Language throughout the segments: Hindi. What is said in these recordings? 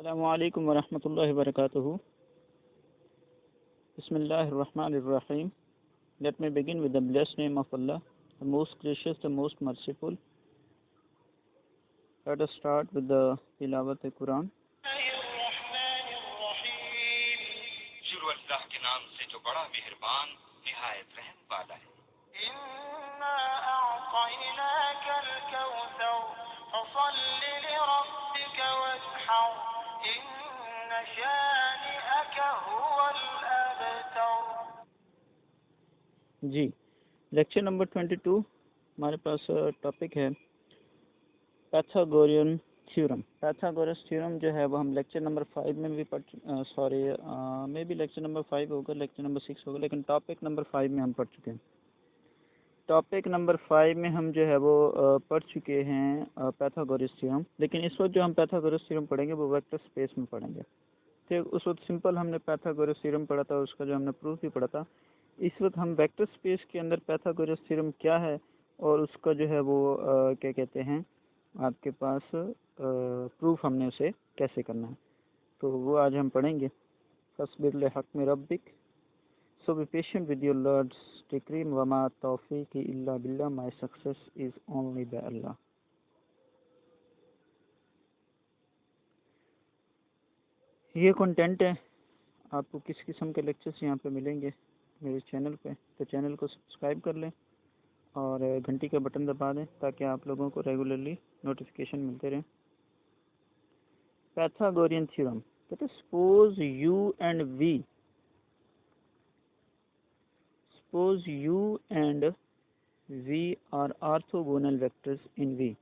अस्सलामुअलैकुम वरहमतुल्लाहि वबरकातुहू। Bismillahirrahmanirrahim. Let me begin with the blessed name of Allah, the most gracious, the most merciful. Let us start with the tilawat Quran. शुरू अल्लाह के नाम से जो बड़ा मेहरबान निहायत रहम वाला है। इन्ना अअतैनाकल कौसर फसल्लि लिरब्बिक वन्हर इन्न शानिअक हुवल अबतर। जी, लेक्चर नंबर 22 हमारे पास टॉपिक है पैथागोरियन थ्योरम। पैथागोरस थ्योरम जो है वो हम लेक्चर नंबर 5 में भी मे बी लेक्चर नंबर 5 होगा, लेक्चर नंबर 6 होगा, लेकिन टॉपिक नंबर 5 में हम पढ़ चुके हैं। टॉपिक नंबर 5 में हम जो है वो पढ़ चुके हैं पैथागोरस थ्योरम, लेकिन इस वक्त जो हम पैथागोरस थ्योरम पढ़ेंगे वो वेक्टर स्पेस में पढ़ेंगे। तो उस वक्त सिंपल हमने पैथागोरस थ्योरम पढ़ा था, उसका जो हमने प्रूफ भी पढ़ा था। इस वक्त हम वेक्टर स्पेस के अंदर पैथागोरस थ्योरम क्या है और उसका जो है वो क्या कहते हैं आपके पास प्रूफ हमने उसे कैसे करना है, तो वो आज हम पढ़ेंगे। फस्बिर लिहक्म रब्बिक, so be patient with your lord's decree, वमा तौफीकी इल्ला बिल्लाह, my success is only by Allah. ये कंटेंट है, आपको किस किस्म के लेक्चर्स यहाँ पे मिलेंगे मेरे चैनल पे, तो चैनल को सब्सक्राइब कर लें और घंटी का बटन दबा दें ताकि आप लोगों को रेगुलरली नोटिफिकेशन मिलते रहें। पैथागोरियन थ्योरम कहते हैं suppose u and v are orthogonal vectors in v,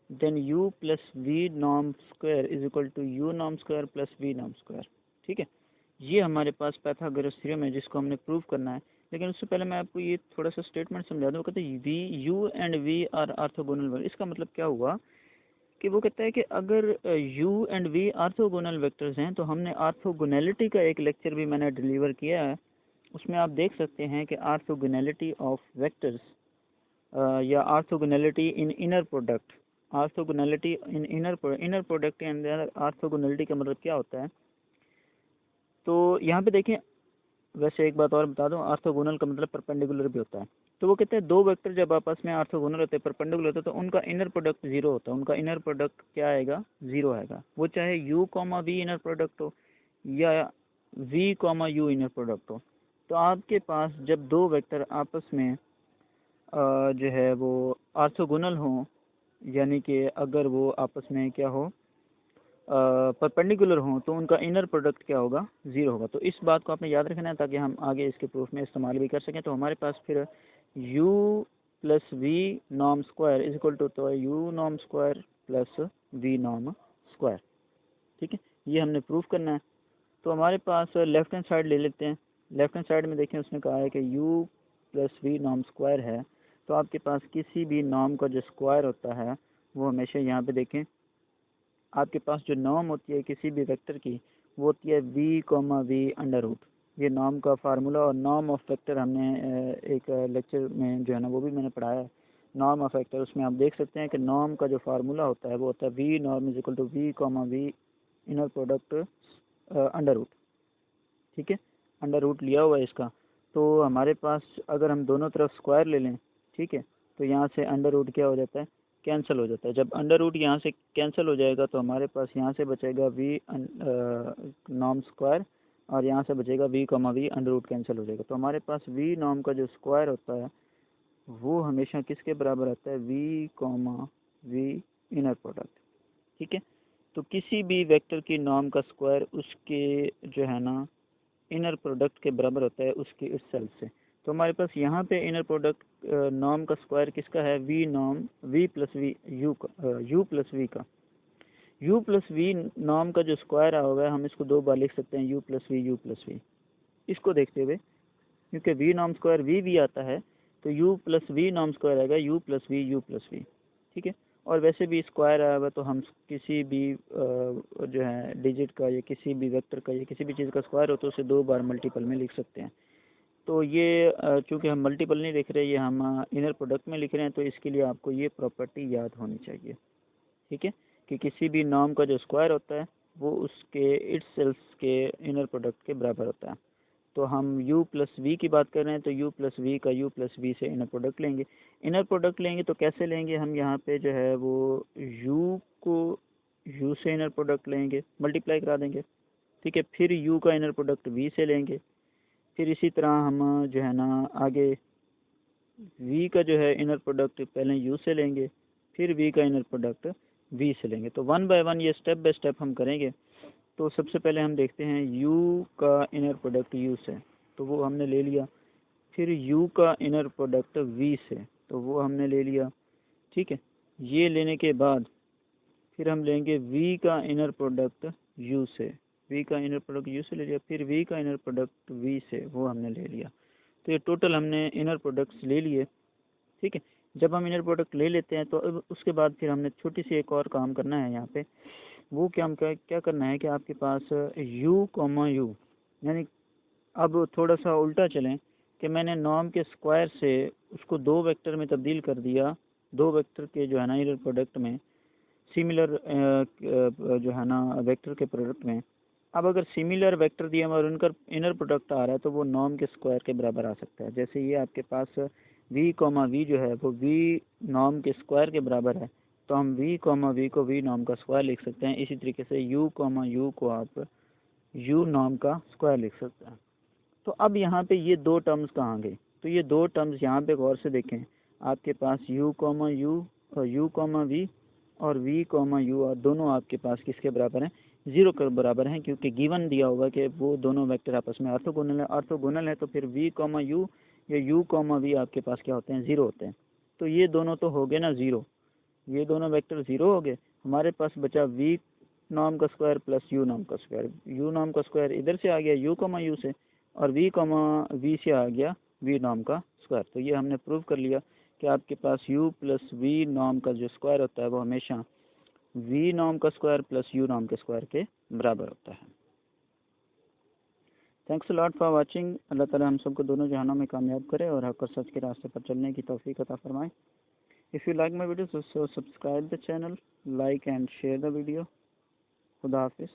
then u plus we norm square is equal to u norm square plus we norm square. ठीक है, ये हमारे पास पैथागोरस थ्योरम है जिसको हमने प्रूव करना है। लेकिन उससे पहले मैं आपको ये थोड़ा सा स्टेटमेंट समझा दूँ। कहते हैं v u and v are orthogonal vector. इसका मतलब क्या हुआ कि वो कहता है कि अगर u and v orthogonal vectors हैं तो हमने ऑर्थोगोनैलिटी का एक लेक्चर भी मैंने डिलीवर किया है, उसमें आप देख सकते हैं कि ऑर्थोगोनैलिटी ऑफ वेक्टर्स या ऑर्थोगोनैलिटी इन इनर प्रोडक्ट, ऑर्थोगोनैलिटी इन इनर प्रोडक्ट के अंदर ऑर्थोगोनैलिटी का मतलब क्या होता है। तो यहाँ पे देखें, वैसे एक बात और बता दूं, ऑर्थोगोनल का मतलब परपेंडिकुलर भी होता है। तो वो कहते हैं दो वेक्टर जब आपस में ऑर्थोगोनल होते हैं, परपेंडिकुलर होते हैं, तो उनका इनर प्रोडक्ट जीरो होता है। उनका इनर प्रोडक्ट क्या आएगा? जीरो आएगा। वो चाहे u comma v inner product हो या v comma u inner product हो। तो आपके पास जब दो वेक्टर आपस में जो है वो ऑर्थोगोनल हो, यानी कि अगर वो आपस में क्या हो परपेंडिकुलर हों, तो उनका इनर प्रोडक्ट क्या होगा? ज़ीरो होगा। तो इस बात को आपने याद रखना है ताकि हम आगे इसके प्रूफ में इस्तेमाल भी कर सकें। तो हमारे पास फिर u plus we norm square is equal to, तो U norm square plus we norm square. ठीक है, ये हमने प्रूफ करना है। तो हमारे पास लेफ्ट हैंड साइड ले लेते हैं। लेफ्ट हैंड साइड में देखें, उसने कहा है कि u plus we norm square है, तो आपके पास किसी भी नॉर्म का जो स्क्वायर होता है वो हमेशा यहाँ पे देखें, आपके पास जो नॉर्म होती है किसी भी वेक्टर की वो होती है v comma v under root. ये नॉर्म का फार्मूला और नॉर्म ऑफ वेक्टर हमने एक लेक्चर में जो है ना वो भी मैंने पढ़ाया है, नॉर्म ऑफ वेक्टर। उसमें आप देख सकते हैं कि नॉर्म का जो फार्मूला होता है वो होता है v norm is equal to v comma v inner product under root. ठीक है, अंडर रूट लिया हुआ है इसका। तो हमारे पास अगर हम दोनों तरफ स्क्वायर ले लें, ठीक है, तो यहाँ से अंडर रूट क्या हो जाता है? कैंसिल हो जाता है। जब अंडर रूट यहाँ से कैंसिल हो जाएगा तो हमारे पास यहाँ से बचेगा वी नॉर्म स्क्वायर और यहाँ से बचेगा v comma v under root cancel हो जाएगा। तो हमारे पास वी नॉर्म का जो स्क्वायर होता है वो हमेशा किसके बराबर आता है? V comma v inner product. ठीक है, तो किसी भी वेक्टर की नॉर्म का स्क्वायर उसके जो है ना इनर प्रोडक्ट के बराबर होता है उसकी इस सेल्फ से। तो हमारे पास यहाँ पे इनर प्रोडक्ट नॉर्म का स्क्वायर किसका है? V norm v plus we u का, यू प्लस वी का। यू प्लस वी नॉर्म का जो स्क्वायर होगा हम इसको दो बार लिख सकते हैं, u plus we you plus v. इसको देखते हुए, क्योंकि वी नॉर्म स्क्वायर वी आता है तो U plus we norm square आएगा U plus we you plus V. ठीक है, और वैसे भी स्क्वायर आया हुआ तो हम किसी भी जो है डिजिट का या किसी भी वेक्टर का या किसी भी चीज़ का स्क्वायर हो तो उसे दो बार मल्टीपल में लिख सकते हैं। तो ये चूँकि हम मल्टीपल नहीं लिख रहे, ये हम इनर प्रोडक्ट में लिख रहे हैं, तो इसके लिए आपको ये प्रॉपर्टी याद होनी चाहिए। ठीक है, कि किसी भी नॉर्म का जो स्क्वायर होता है वो उसके इट्स सेल्स के इनर प्रोडक्ट के बराबर होता है। तो हम u प्लस वी की बात कर रहे हैं तो u प्लस वी का u प्लस वी से इनर प्रोडक्ट लेंगे। इनर प्रोडक्ट लेंगे तो कैसे लेंगे, हम यहाँ पे जो है वो u को u से इनर प्रोडक्ट लेंगे, मल्टीप्लाई करा देंगे, ठीक है। फिर u का इनर प्रोडक्ट v से लेंगे। फिर इसी तरह हम जो है ना आगे v का जो है इनर प्रोडक्ट पहले u से लेंगे, फिर v का इनर प्रोडक्ट v से लेंगे। तो वन बाय वन ये स्टेप बाय स्टेप हम करेंगे। तो सबसे पहले हम देखते हैं u का इनर प्रोडक्ट u से, तो वो हमने ले लिया। फिर u का इनर प्रोडक्ट v से, तो वो हमने ले लिया, ठीक है। ये लेने के बाद फिर हम लेंगे v का इनर प्रोडक्ट u से, v का इनर प्रोडक्ट u से ले लिया। फिर v का इनर प्रोडक्ट v से, वो हमने ले लिया। तो ये टोटल हमने इनर प्रोडक्ट्स ले लिए, ठीक है। जब हम इनर प्रोडक्ट ले लेते हैं तो अब उसके बाद फिर हमने छोटी सी एक और काम करना है यहाँ पे। वो क्या करना है कि आपके पास u कॉमा u, यानी अब थोड़ा सा उल्टा चलें कि मैंने नॉर्म के स्क्वायर से उसको दो वेक्टर में तब्दील कर दिया, दो वेक्टर के जो है ना इनर प्रोडक्ट में, सिमिलर जो है ना वेक्टर के प्रोडक्ट में। अब अगर सिमिलर वेक्टर दिए और उनका इनर प्रोडक्ट आ रहा है तो वो नॉर्म के स्क्वायर के बराबर आ सकता है। जैसे ये आपके पास v कॉमा वी जो है वो v नॉर्म के स्क्वायर के बराबर है, तो हम v कॉमा वी को v नॉर्म का स्क्वायर लिख सकते हैं। इसी तरीके से u कॉमा u को आप u नॉर्म का स्क्वायर लिख सकते हैं। तो अब यहाँ पे ये दो टर्म्स कहाँ गए, तो ये दो टर्म्स यहाँ पे गौर से देखें। आपके पास u कॉमा u और u कॉमा v और v कॉमा u और दोनों आपके पास किसके बराबर हैं, 0 के बराबर हैं, क्योंकि गिवन दिया होगा कि वो दोनों वेक्टर आपस में ऑर्थोगोनल है। ऑर्थोगोनल है तो फिर v कॉमा u या u कॉमा v आपके पास क्या होते हैं, 0 होते हैं। तो ये दोनों तो हो गए ना 0, ये दोनों वेक्टर 0 हो गए। हमारे पास बचा v नॉर्म का स्क्वायर प्लस u नॉर्म का स्क्वायर। u नॉर्म का स्क्वायर इधर से आ गया u कॉमा u से, और v कॉमा v से आ गया v नॉर्म का स्क्वायर। तो ये हमने प्रूव कर लिया कि आपके पास u प्लस v नॉर्म का जो स्क्वायर होता है वो हमेशा v नॉर्म का स्क्वायर प्लस u नॉर्म के स्क्वायर के बराबर होता है। Thanks a lot for watching. अल्लाह ताला हम सबको दोनों जहानों में कामयाब करे और हक और सच के रास्ते पर चलने की तौफीक अता फरमाए। If you like my video so subscribe the channel, like and share the video. खुदा हाफिज़।